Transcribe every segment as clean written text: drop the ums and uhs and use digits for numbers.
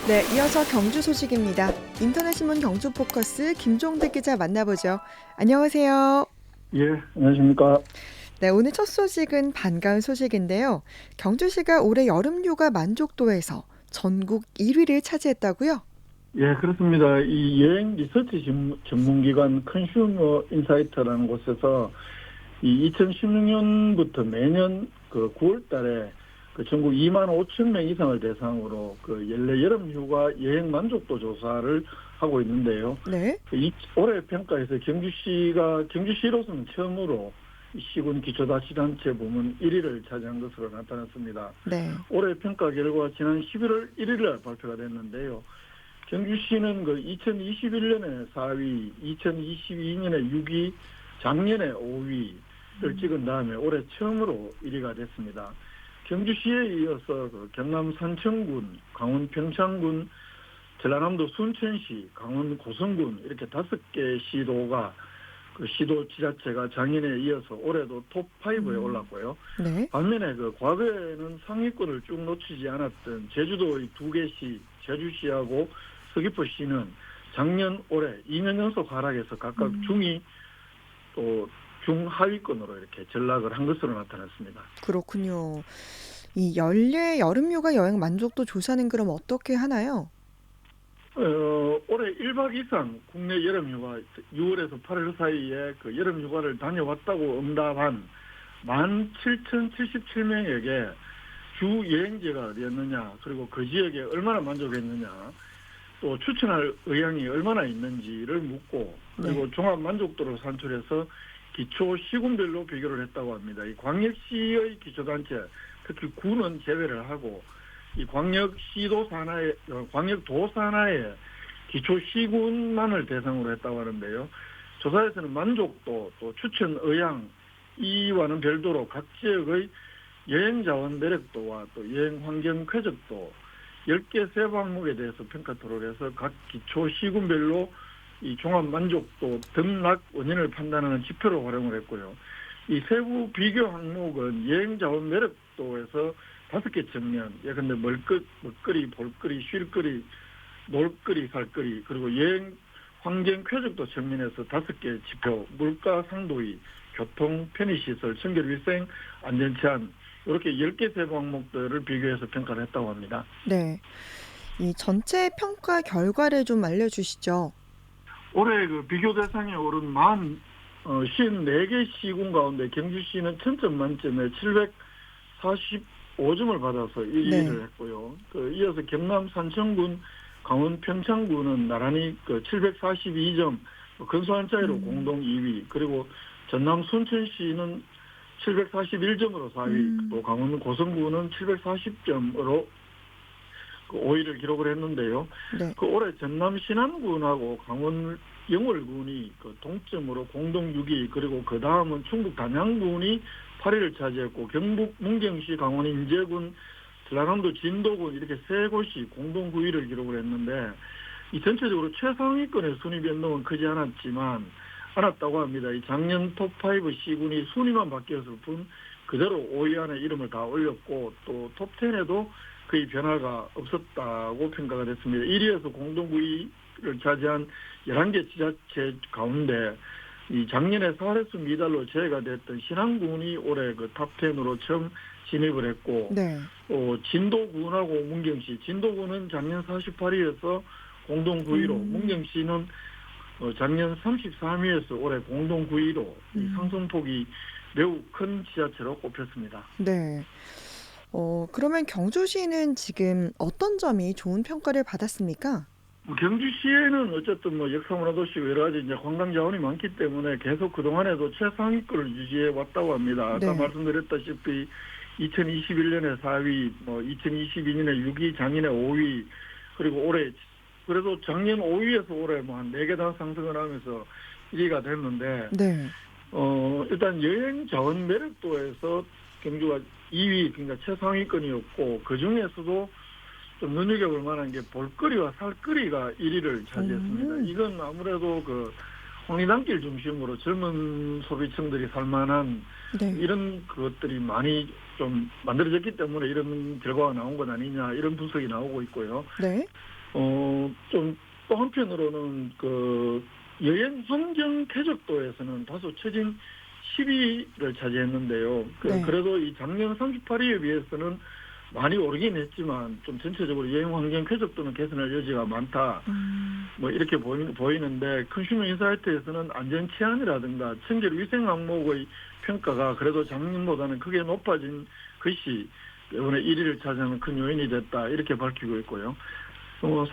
네, 이어서 경주 소식입니다. 인터넷신문 경주포커스 김종대 기자 만나보죠. 안녕하세요. 예, 안녕하십니까. 네, 오늘 첫 소식은 반가운 소식인데요. 경주시가 올해 여름휴가 만족도에서 전국 1위를 차지했다고요? 예, 그렇습니다. 이 여행 리서치 전문기관 컨슈머 인사이트라는 곳에서 이 2016년부터 매년 그 9월 달에 그 전국 2만 5천 명 이상을 대상으로 그 연례 여름휴가 여행 만족도 조사를 하고 있는데요. 네. 올해 평가에서 경주시로서는 처음으로 이 시군 기초자치단체 부문 1위를 차지한 것으로 나타났습니다. 네. 올해 평가 결과 지난 11월 1일 날 발표가 됐는데요. 경주시는 그 2021년에 4위, 2022년에 6위, 작년에 5위를 찍은 다음에 올해 처음으로 1위가 됐습니다. 경주시에 이어서 그 경남 산청군, 강원 평창군, 전라남도 순천시, 강원 고성군 이렇게 5개 시도가 그 시도 지자체가 작년에 이어서 올해도 톱5에 올랐고요. 네. 반면에 그 과거에는 상위권을 쭉 놓치지 않았던 제주도의 2개 시, 제주시하고 서귀포시는 작년, 올해 2년 연속 하락해서 각각 중위 또 중하위권으로 이렇게 전락을 한 것으로 나타났습니다. 그렇군요. 이 연례 여름휴가 여행 만족도 조사는 그럼 어떻게 하나요? 올해 1박 이상 국내 여름휴가 6월에서 8월 사이에 그 여름휴가를 다녀왔다고 응답한 17,077명에게 주 여행지가 어디였느냐, 그리고 그 지역에 얼마나 만족했느냐, 또 추천할 의향이 얼마나 있는지를 묻고, 그리고 네. 종합 만족도를 산출해서 기초 시군별로 비교를 했다고 합니다. 이 광역시의 기초단체, 특히 구는 제외를 하고 이 광역시도 산하의 광역도 산하의 기초 시군만을 대상으로 했다고 하는데요. 조사에서는 만족도 또 추천 의향 이와는 별도로 각 지역의 여행 자원 매력도와 또 여행 환경 쾌적도 10개 세 항목에 대해서 평가 토론해서 각 기초 시군별로 이 종합 만족도 등락 원인을 판단하는 지표로 활용을 했고요. 이 세부 비교 항목은 여행 자원 매력도에서 5개 측면, 예컨대 먹거리, 볼거리, 쉴거리, 놀거리, 살거리, 그리고 여행 환경 쾌적도 측면에서 5개 지표, 물가 상도위, 교통, 편의시설, 청결위생, 안전치안, 이렇게 10개 세부 항목들을 비교해서 평가를 했다고 합니다. 네. 이 전체 평가 결과를 좀 알려주시죠. 올해 그 비교 대상에 오른 54개 시군 가운데 경주시는 1000점 만점에 745점을 받아서 1위를 네. 했고요. 이어서 경남 산청군, 강원 평창군은 나란히 742점, 근소한 차이로 공동 2위, 그리고 전남 순천시는 741점으로 4위, 또 강원 고성군은 740점으로 5위를 기록을 했는데요. 네. 올해 전남 신안군하고 강원 영월군이 동점으로 공동 6위, 그리고 그 다음은 충북 단양군이 8위를 차지했고, 경북 문경시, 강원 인제군, 전라남도 진도군 이렇게 세 곳이 공동 9위를 기록을 했는데, 이 전체적으로 최상위권의 순위 변동은 크지 않았다고 합니다. 이 작년 톱5 시군이 순위만 바뀌었을 뿐 그대로 5위 안에 이름을 다 올렸고, 또 톱10에도 거의 변화가 없었다고 평가가 됐습니다. 1위에서 공동 9위를 차지한 11개 지자체 가운데 이 작년에 사례수 미달로 제외가 됐던 신안군이 올해 그 탑10으로 처음 진입을 했고, 네. 진도군하고 문경시, 진도군은 작년 48위에서 공동 9위로, 문경시는 작년 33위에서 올해 공동 9위로 이 상승폭이 매우 큰 지자체로 꼽혔습니다. 네. 그러면 경주시는 지금 어떤 점이 좋은 평가를 받았습니까? 경주시에는 어쨌든 역사 문화도시고 여러 가지 이제 관광 자원이 많기 때문에 계속 그동안에도 최상위권을 유지해 왔다고 합니다. 아까 네. 말씀드렸다시피 2021년에 4위, 2022년에 6위, 작년에 5위, 그리고 올해 그래도 작년 5위에서 올해 한 4개 다 상승을 하면서 1위가 됐는데, 네. 일단 여행 자원 매력도에서 경주가 2위, 그러니까 최상위권이었고, 그 중에서도 좀 눈여겨볼 만한 게 볼거리와 살거리가 1위를 차지했습니다. 이건 아무래도 황리단길 중심으로 젊은 소비층들이 살만한 네. 이런 것들이 많이 좀 만들어졌기 때문에 이런 결과가 나온 것 아니냐 이런 분석이 나오고 있고요. 네. 좀 또 한편으로는 그 여행 환경 쾌적도에서는 다소 최진 10위를 차지했는데요. 네. 그래도 이 작년 38위에 비해서는 많이 오르긴 했지만 좀 전체적으로 여행 환경 쾌적도는 개선할 여지가 많다. 음. 뭐 이렇게 보이는데 컨슈머 인사이트에서는 안전 치안이라든가 청결 위생 항목의 평가가 그래도 작년보다는 크게 높아진 것이 이번에 1위를 차지하는 큰 요인이 됐다 이렇게 밝히고 있고요.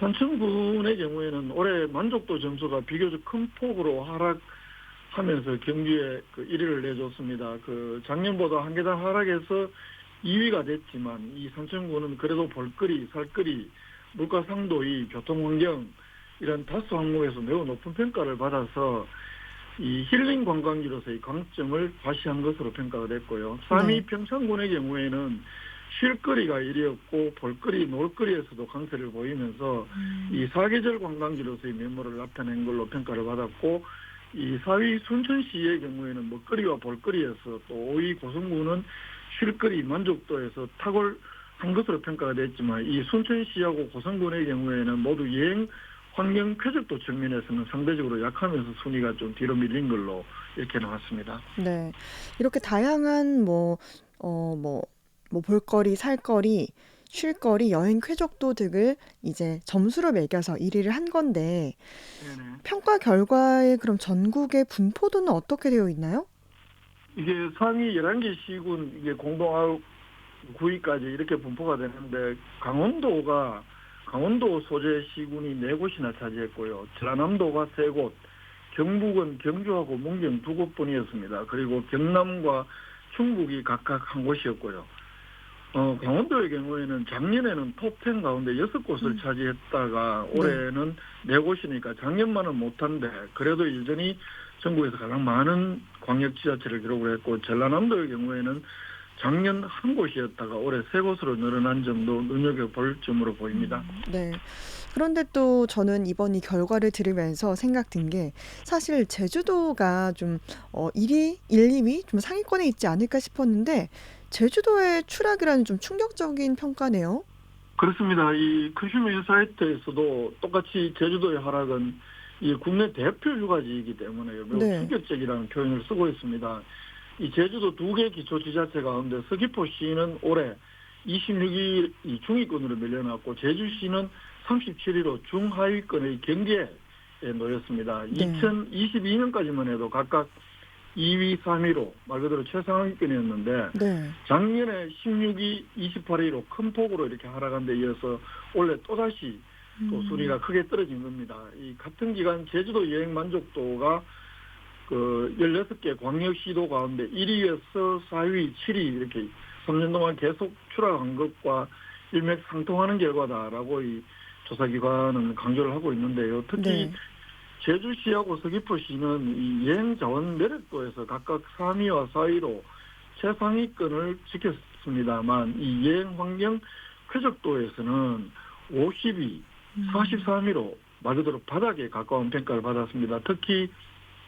산청군의 경우에는 올해 만족도 점수가 비교적 큰 폭으로 하락하면서 경기에 그 1위를 내줬습니다. 그 작년보다 한 계단 하락해서 2위가 됐지만 이 산청군은 그래도 볼거리, 살거리, 물가 상도의 교통환경 이런 다수 항목에서 매우 높은 평가를 받아서 이 힐링 관광지로서의 강점을 과시한 것으로 평가가 됐고요. 3위 네. 평창군의 경우에는 쉴거리가 1위였고 볼거리, 놀거리에서도 강세를 보이면서 이 사계절 관광지로서의 면모를 나타낸 걸로 평가를 받았고 이 4위 순천시의 경우에는 먹거리와 볼거리에서 또 5위 고성군은 쉴거리 만족도에서 탁월한 것으로 평가가 됐지만 이 순천시하고 고성군의 경우에는 모두 여행 환경 쾌적도 측면에서는 상대적으로 약하면서 순위가 좀 뒤로 밀린 걸로 이렇게 나왔습니다. 네. 이렇게 다양한 뭐 볼거리, 살거리, 쉴거리, 여행 쾌적도 등을 이제 점수로 매겨서 1위를 한 건데 네네. 평가 결과에 그럼 전국의 분포도는 어떻게 되어 있나요? 이게 상위 11개 시군 이게 공동 9위까지 이렇게 분포가 되는데 강원도 소재 시군이 4곳이나 차지했고요. 전라남도가 3곳, 경북은 경주하고 문경 2곳뿐이었습니다. 그리고 경남과 충북이 각각 한 곳이었고요. 강원도의 경우에는 작년에는 톱10 가운데 6곳을 차지했다가 올해는 4곳이니까 작년만은 못한데 그래도 여전히 전국에서 가장 많은 광역 지자체를 기록을 했고 전라남도의 경우에는 작년 한 곳이었다가 올해 3곳으로 늘어난 점도 눈여겨볼 점으로 보입니다. 네. 그런데 또 저는 이번 이 결과를 들으면서 생각든 게 사실 제주도가 좀 1위, 1, 2위 좀 상위권에 있지 않을까 싶었는데 제주도의 추락이라는 좀 충격적인 평가네요. 그렇습니다. 이 컨슈머 인사이트에서도 똑같이 제주도의 하락은 이 국내 대표 휴가지이기 때문에 매우 네. 충격적이라는 표현을 쓰고 있습니다. 이 제주도 2개 기초지자체 가운데 서귀포시는 올해 26위 중위권으로 밀려났고 제주시는 37위로 중하위권의 경계에 놓였습니다. 네. 2022년까지만 해도 각각 2위, 3위로 말 그대로 최상위권이었는데 네. 작년에 16위, 28위로 큰 폭으로 이렇게 하락한 데 이어서 올해 또다시 또 순위가 크게 떨어진 겁니다. 이 같은 기간 제주도 여행 만족도가 그 16개 광역시도 가운데 1위에서 4위, 7위 이렇게 3년 동안 계속 추락한 것과 일맥상통하는 결과다라고 이 조사기관은 강조를 하고 있는데요. 특히 네. 제주시하고 서귀포시는 이 여행 자원 매력도에서 각각 3위와 4위로 최상위권을 지켰습니다만 이 여행 환경 쾌적도에서는 50위, 43위로 말 그대로 바닥에 가까운 평가를 받았습니다. 특히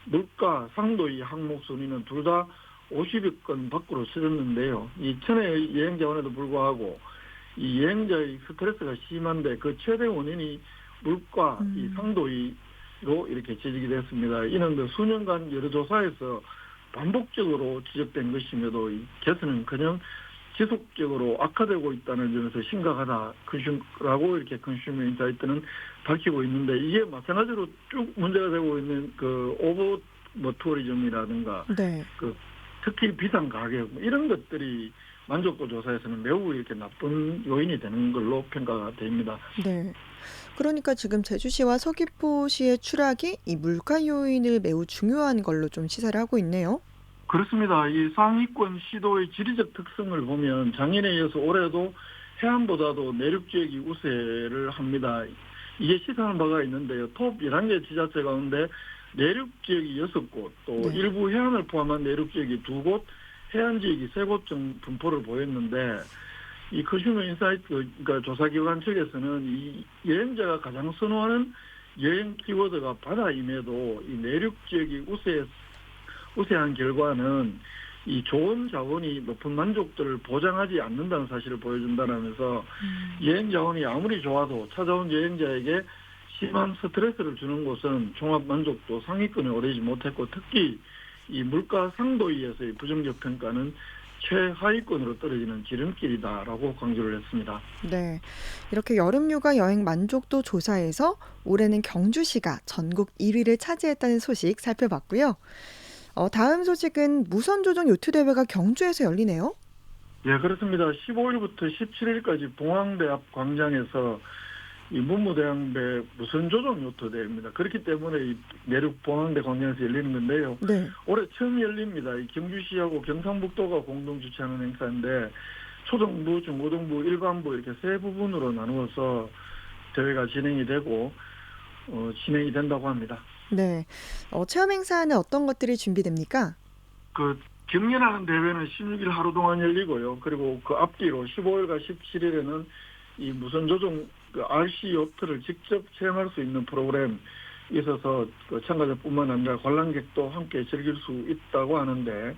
물가, 상도의 항목 순위는 둘 다 50위권 밖으로 치렀는데요. 이 천혜의 여행 자원에도 불구하고 이 여행자의 스트레스가 심한데 그 최대 원인이 물가, 이 상도의로 이렇게 지적이 됐습니다. 이는 그 수년간 여러 조사에서 반복적으로 지적된 것임에도 이 개선은커녕 지속적으로 악화되고 있다는 점에서 심각하다라고 이렇게 컨슈머 인사이트는 밝히고 있는데 이게 마찬가지로 쭉 문제가 되고 있는 그 오버 투어리즘이라든가 네. 그 특히 비싼 가격 이런 것들이 만족도 조사에서는 매우 이렇게 나쁜 요인이 되는 걸로 평가가 됩니다. 네. 그러니까 지금 제주시와 서귀포시의 추락이 이 물가 요인을 매우 중요한 걸로 좀 시사를 하고 있네요. 그렇습니다. 이 상위권 시도의 지리적 특성을 보면 작년에 이어서 올해도 해안보다도 내륙 지역이 우세를 합니다. 이게 시사하는 바가 있는데요. 톱 11개 지자체 가운데 내륙 지역이 6곳, 또 네. 일부 해안을 포함한 내륙 지역이 2곳, 해안 지역이 3곳 정도 분포를 보였는데 이 컨슈머 인사이트 그러니까 조사기관 측에서는 이 여행자가 가장 선호하는 여행 키워드가 바다임에도 이 내륙 지역이 우세한 결과는 이 좋은 자원이 높은 만족도를 보장하지 않는다는 사실을 보여준다면서 여행 자원이 아무리 좋아도 찾아온 여행자에게 심한 스트레스를 주는 곳은 종합 만족도 상위권에 오르지 못했고 특히 이 물가 상도위에서의 부정적 평가는 최하위권으로 떨어지는 지름길이다라고 강조를 했습니다. 네. 이렇게 여름휴가 여행 만족도 조사에서 올해는 경주시가 전국 1위를 차지했다는 소식 살펴봤고요. 다음 소식은 무선조종 요트 대회가 경주에서 열리네요. 예, 그렇습니다. 15일부터 17일까지 봉황대 앞 광장에서 이 문무대항배 무선조종 요트 대회입니다. 그렇기 때문에 이 내륙 봉황대 광장에서 열리는 건데요. 네. 올해 처음 열립니다. 이 경주시하고 경상북도가 공동 주최하는 행사인데 초등부, 중고등부, 일반부 이렇게 세 부분으로 나누어서 대회가 진행이 되고 진행이 된다고 합니다. 네. 체험 행사는 어떤 것들이 준비됩니까? 그 경연하는 대회는 16일 하루 동안 열리고요. 그리고 그 앞뒤로 15일과 17일에는 이 무선조종 그 RC 요트를 직접 체험할 수 있는 프로그램 있어서 그 참가자뿐만 아니라 관람객도 함께 즐길 수 있다고 하는데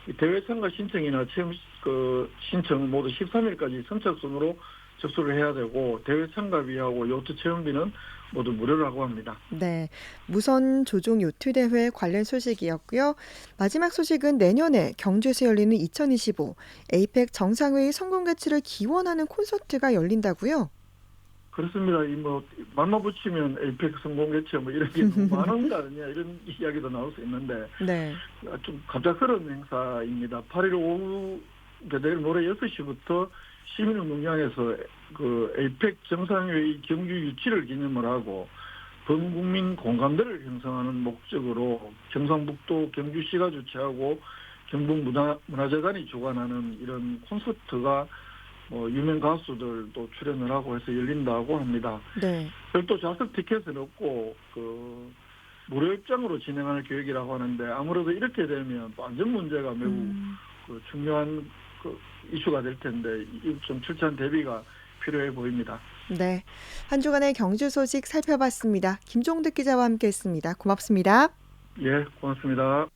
이 대회 참가 신청이나 체험 그 신청 모두 13일까지 선착순으로 접수를 해야 되고 대회 참가비하고 요트 체험비는 모두 무료라고 합니다. 네. 무선 조종 요트 대회 관련 소식이었고요. 마지막 소식은 내년에 경주에서 열리는 2025 에이펙 정상회의 성공 개최를 기원하는 콘서트가 열린다고요? 그렇습니다. 이 뭐 말만 붙이면 에이펙 성공 개최 뭐 이런 게 너무 많은 거 아니냐 이런 이야기도 나올 수 있는데 네. 좀 갑작스러운 행사입니다. 8일 오후 내일 모레 6시부터 시민운동장에서 그 에이펙 정상회의 경주 유치를 기념을 하고 범국민 공감대를 형성하는 목적으로 경상북도 경주시가 주최하고 경북문화재단이 주관하는 이런 콘서트가 유명 가수들도 출연을 하고 해서 열린다고 합니다. 네. 별도 좌석 티켓은 없고 그 무료 입장으로 진행할 계획이라고 하는데 아무래도 이렇게 되면 또 안전 문제가 매우 그 중요한 그 이슈가 될 텐데 좀 철저한 대비가 필요해 보입니다. 네. 한 주간의 경주 소식 살펴봤습니다. 김종득 기자와 함께했습니다. 고맙습니다. 예, 고맙습니다.